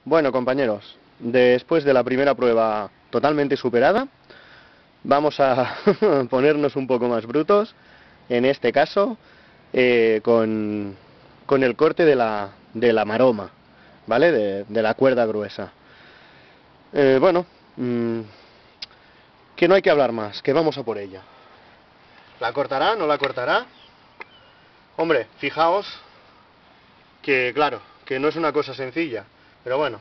Bueno, compañeros, después de la primera prueba totalmente superada, vamos a ponernos un poco más brutos, en este caso, con el corte de la maroma, ¿vale? De la cuerda gruesa. Bueno, que no hay que hablar más, que vamos a por ella. ¿La cortará? ¿No la cortará? Hombre, fijaos que, claro, que no es una cosa sencilla, pero bueno.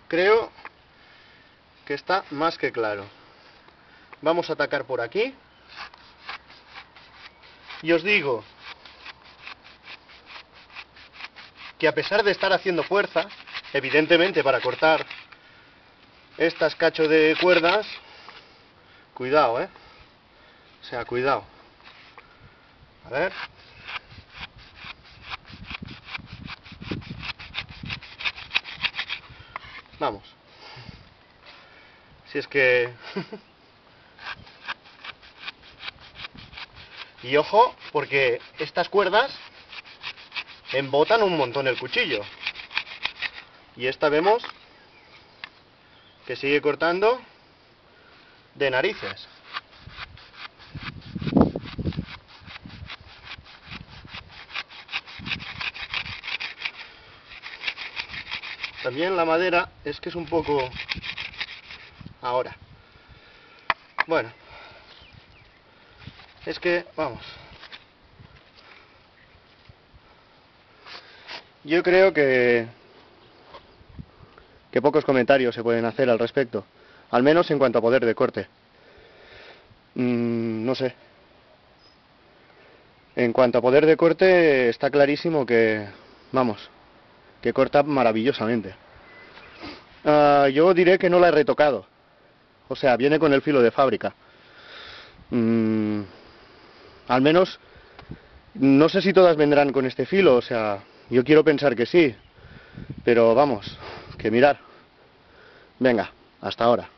Creo que está más que claro. Vamos a atacar por aquí. Y os digo que a pesar de estar haciendo fuerza, evidentemente para cortar estas cachos de cuerdas, cuidado, o sea, cuidado. A ver. Vamos. Si es que... Y ojo, porque estas cuerdas embotan un montón el cuchillo. Y esta vemos que sigue cortando de narices. También la madera es que es un poco... Ahora. Bueno. Es que, vamos. Yo creo que pocos comentarios se pueden hacer al respecto. Al menos en cuanto a poder de corte. No sé. En cuanto a poder de corte, está clarísimo que, vamos, que corta maravillosamente. Yo diré que no la he retocado. O sea, viene con el filo de fábrica. Al menos, no sé si todas vendrán con este filo, o sea, yo quiero pensar que sí. Pero vamos, que mirar. Venga, hasta ahora.